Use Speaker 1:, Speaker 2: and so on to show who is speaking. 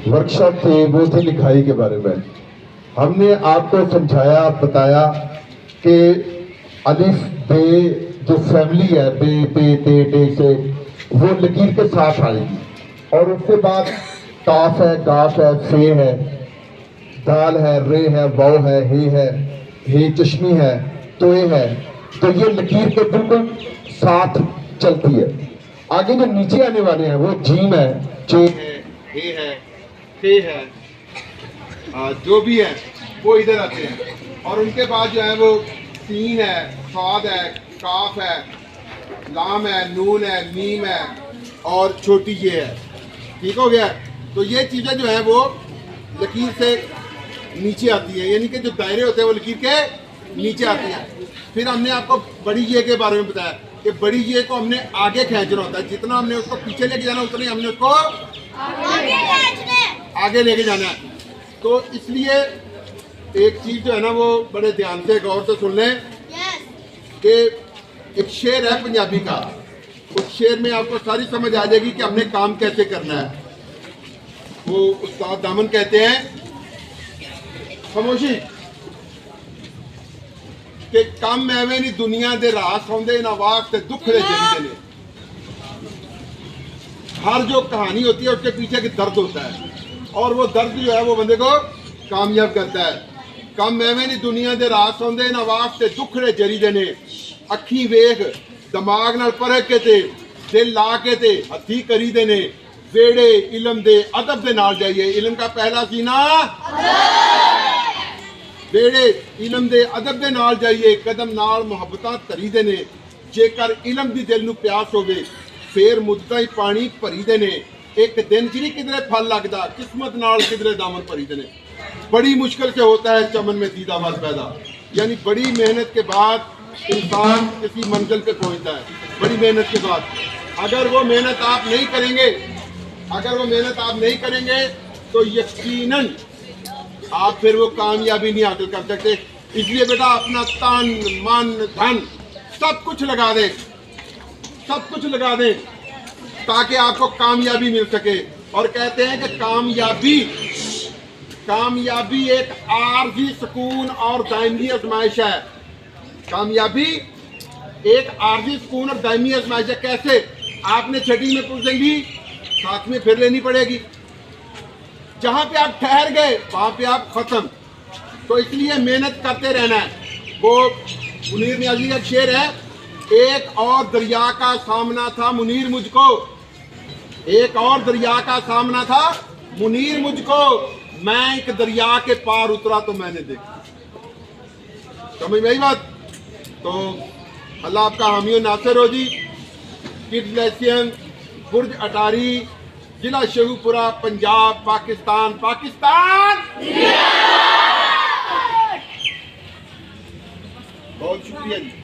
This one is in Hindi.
Speaker 1: वर्कशॉप थे वो थे लिखाई के बारे में। हमने आपको समझाया बताया कि अलिफ बे जो फैमिली है बे पे ते टे से वो लकीर के साथ आएगी, और उसके बाद काफ है, गाफ है, फे है, दाल है, रे है, वाव है, हे चश्मी है, तोए है, तो ये लकीर के बिल्कुल साथ चलती है। आगे जो नीचे आने वाले हैं वो जीम है, चे है, हे है, फे है, जो भी है वो इधर आते हैं। और उनके बाद जो है वो सीन है, स्वाद है, काफ है, लाम है, नून है, मीम है और छोटी ये है। ठीक हो गया। तो ये चीज़ें जो है वो लकीर से नीचे आती है, यानी कि जो दायरे होते हैं वो लकीर के नीचे आती हैं। फिर हमने आपको बड़ी ये के बारे में बताया कि बड़ी ये को हमने आगे खींचना होता है, जितना हमने उसको पीछे लेके जाना उतना ही हमने उसको आगे लेके जाना है। तो इसलिए एक चीज जो है ना वो बड़े ध्यान से गौर से सुन लें कि एक शेर है पंजाबी का, उस शेर में आपको सारी समझ आ जाएगी कि हमने काम कैसे करना है। वो उस्ताद दामन कहते हैं खामोशी कि कम एवं नहीं दुनिया दे रास आउंदे ना वास्ते दुख दे जरीदे ने। हर जो कहानी होती है उसके पीछे एक दर्द होता है, और वो दर्द जो है वो बंदे को कामयाब करता है। कम एवं नहीं दुनिया दे रास आउंदे ना वास्ते दुख दे जरीदे ने। अखी वेख दिमाग नाल परख के ते दिल ला के ते हथी करी दे ने। वेड़े इलम दे अदब दे नाल जाइए। इलम का पहला सीना वेड़े इलम दे अदब दे नाल जाइए। कदम नाल मुहब्बतां धरी दे ने। जेकर इलम दी दिल नूं प्यास होवे फिर मुद्दा ही पानी भरी दे ने। एक दिन च नहीं किधरे फल लगता, किस्मत नाल किधरे दामन भरी दे ने। बड़ी मुश्किल से होता है चमन में दीदावर पैदा, यानी बड़ी मेहनत के बाद इंसान किसी मंजिल पे पहुंचता है। बड़ी मेहनत के बाद अगर वो मेहनत आप नहीं करेंगे तो यकीनन आप फिर वो कामयाबी नहीं हासिल कर सकते। इसलिए बेटा अपना तन मन धन सब कुछ लगा दें ताकि आपको कामयाबी मिल सके। और कहते हैं कि कामयाबी एक आरजी सुकून और दायमी आजमाइश है। कामयाबी एक आरजी सुकून और दायमी आजमाइश है। कैसे? आपने छठी में पूछेंगी, साथ में फिर लेनी पड़ेगी। जहां पे आप ठहर गए वहां पे आप खत्म। तो इसलिए मेहनत करते रहना है। वो मुनीर नियाज़ी का शेर है, एक और दरिया का सामना था मुनीर मुझको। एक और दरिया का सामना था मुनीर मुझको। मैं एक दरिया के पार उतरा तो मैंने देखा। समझ में आई बात? तो अल्लाह आपका हामी और नासिर हो जी। किड्स लेसियन, बुर्ज अटारी, जिला शेखुपुरा, पंजाब, पाकिस्तान। बहुत शुक्रिया जी।